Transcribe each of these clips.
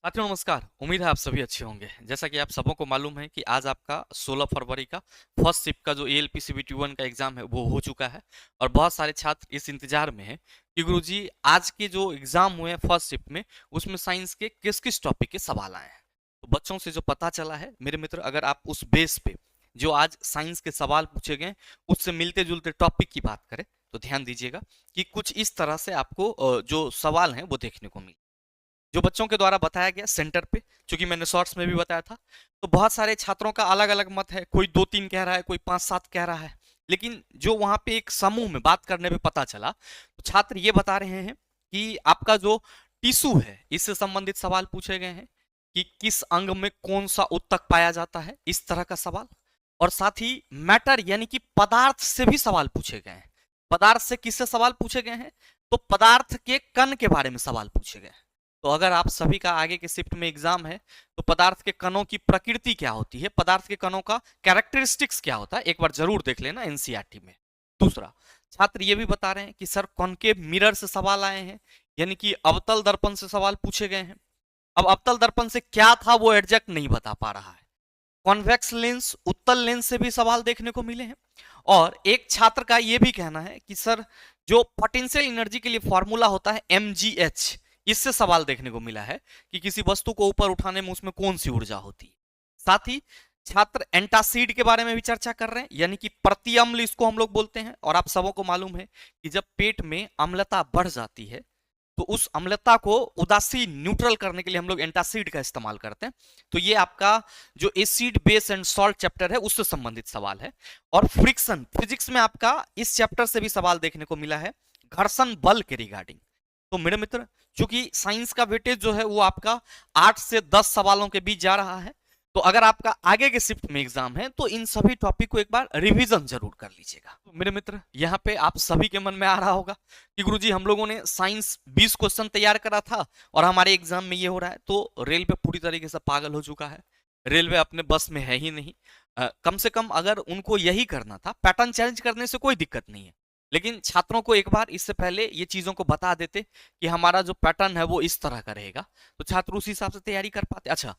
साथियों नमस्कार। उम्मीद है आप सभी अच्छे होंगे। जैसा कि आप सबों को मालूम है कि आज आपका 16 फरवरी का फर्स्ट शिफ्ट का जो एएलपी सीबीटी 1 का एग्जाम है वो हो चुका है और बहुत सारे छात्र इस इंतजार में हैं कि गुरुजी आज के जो एग्जाम हुए हैं फर्स्ट शिफ्ट में उसमें साइंस के किस किस टॉपिक के सवाल आए हैं। तो बच्चों से जो पता चला है मेरे मित्र, अगर आप उस बेस पे जो आज साइंस के सवाल पूछे गए उससे मिलते जुलते टॉपिक की बात करें तो ध्यान दीजिएगा कि कुछ इस तरह से आपको जो सवाल हैं वो देखने को मिले जो बच्चों के द्वारा बताया गया सेंटर पे। चूंकि मैंने शॉर्ट्स में भी बताया था तो बहुत सारे छात्रों का अलग अलग मत है, कोई 2-3 कह रहा है, कोई 5-7 कह रहा है। लेकिन जो वहां पे एक समूह में बात करने पे पता चला तो छात्र ये बता रहे हैं कि आपका जो टिश्यू है इससे संबंधित सवाल पूछे गए हैं कि किस अंग में कौन सा ऊतक पाया जाता है, इस तरह का सवाल। और साथ ही मैटर यानी कि पदार्थ से भी सवाल पूछे गए हैं। पदार्थ से किससे सवाल पूछे गए हैं? तो पदार्थ के कण के बारे में सवाल पूछे गए हैं। तो अगर आप सभी का आगे के शिफ्ट में एग्जाम है तो पदार्थ के कणों की प्रकृति क्या होती है, पदार्थ के कणों का कैरेक्टरिस्टिक्स क्या होता है, एक बार जरूर देख लेना एनसीईआरटी में। दूसरा, छात्र ये भी बता रहे हैं कि सर कॉनकेव मिरर से सवाल आए हैं, यानी कि अवतल दर्पण से सवाल पूछे गए हैं। अब अवतल दर्पण से क्या था वो एग्जैक्ट नहीं बता पा रहा है। कॉन्वेक्स लेंस, उत्तल लेंस से भी सवाल देखने को मिले हैं। और एक छात्र का यह भी कहना है कि सर जो पोटेंशियल एनर्जी के लिए फॉर्मूला होता है mgh, इससे सवाल देखने को मिला है कि किसी वस्तु को ऊपर उठाने में उसमें कौन सी ऊर्जा होती है। साथ ही छात्र एंटासिड के बारे में भी चर्चा कर रहे हैं, यानी कि प्रति अम्ल इसको हम लोग बोलते हैं। और आप सबों को मालूम है कि जब पेट में अम्लता बढ़ जाती है तो उस अम्लता को उदासीन न्यूट्रल करने के लिए हम लोग एंटासिड का इस्तेमाल करते हैं। तो ये आपका जो acid base and salt chapter है उससे संबंधित सवाल है। और फ्रिक्शन फिजिक्स में आपका इस चैप्टर से भी सवाल देखने को मिला है, घर्षण बल के रिगार्डिंग। तो मेरे मित्र, चूंकि साइंस का वेटेज जो है वो आपका 8 से 10 सवालों के बीच जा रहा है, तो अगर आपका आगे के शिफ्ट में एग्जाम है तो इन सभी टॉपिक को एक बार रिवीजन जरूर कर लीजिएगा। तो मेरे मित्र, यहाँ पे आप सभी के मन में आ रहा होगा कि गुरुजी हम लोगों ने साइंस 20 क्वेश्चन तैयार करा था और हमारे एग्जाम में ये हो रहा है। तो रेलवे पूरी तरीके से पागल हो चुका है, रेलवे अपने बस में है ही नहीं। कम से कम अगर उनको यही करना था, पैटर्न चेंज करने से कोई दिक्कत नहीं है, लेकिन छात्रों को एक बार इससे पहले ये चीजों को बता देते कि हमारा जो पैटर्न है वो इस तरह का रहेगा, तो छात्र उस हिसाब से तैयारी कर पाते। अच्छा,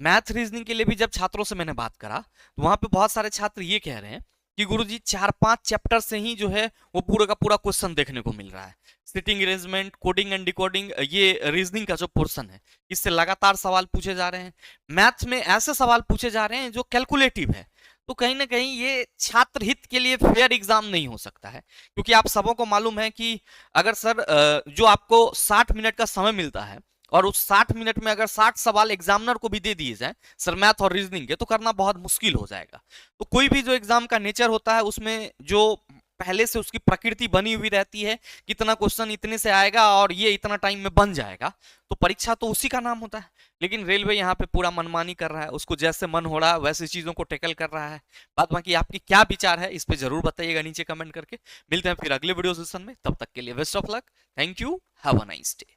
मैथ रीजनिंग के लिए भी जब छात्रों से मैंने बात करा तो वहां पे बहुत सारे छात्र ये कह रहे हैं कि गुरुजी 4-5 चैप्टर से ही जो है वो पूरा का पूरा क्वेश्चन देखने को मिल रहा है। Sitting arrangement, coding and decoding, ये रीजनिंग का जो पोर्शन है इससे लगातार सवाल पूछे जा रहे हैं। मैथ्स में ऐसे सवाल पूछे जा रहे हैं जो कैलकुलेटिव है। तो कहीं ना कहीं ये छात्र हित के लिए फेयर एग्जाम नहीं हो सकता है, क्योंकि आप सबों को मालूम है कि अगर सर जो आपको 60 मिनट का समय मिलता है और उस 60 मिनट में अगर 60 सवाल एग्जामिनर को भी दे दिए जाए सर मैथ और रीजनिंग के, तो करना बहुत मुश्किल हो जाएगा। तो कोई भी जो एग्जाम का नेचर होता है उसमें जो पहले से उसकी प्रकृति बनी हुई रहती है, कितना क्वेश्चन इतने से आएगा और ये इतना टाइम में बन जाएगा, तो परीक्षा तो उसी का नाम होता है। लेकिन रेलवे यहाँ पे पूरा मनमानी कर रहा है, उसको जैसे मन हो रहा है वैसे चीजों को टैकल कर रहा है। बात बाकी आपकी क्या विचार है इस पे जरूर बताइएगा नीचे कमेंट करके। मिलते हैं फिर अगले वीडियो सेशन में, तब तक के लिए best of luck. Thank you, have a nice day.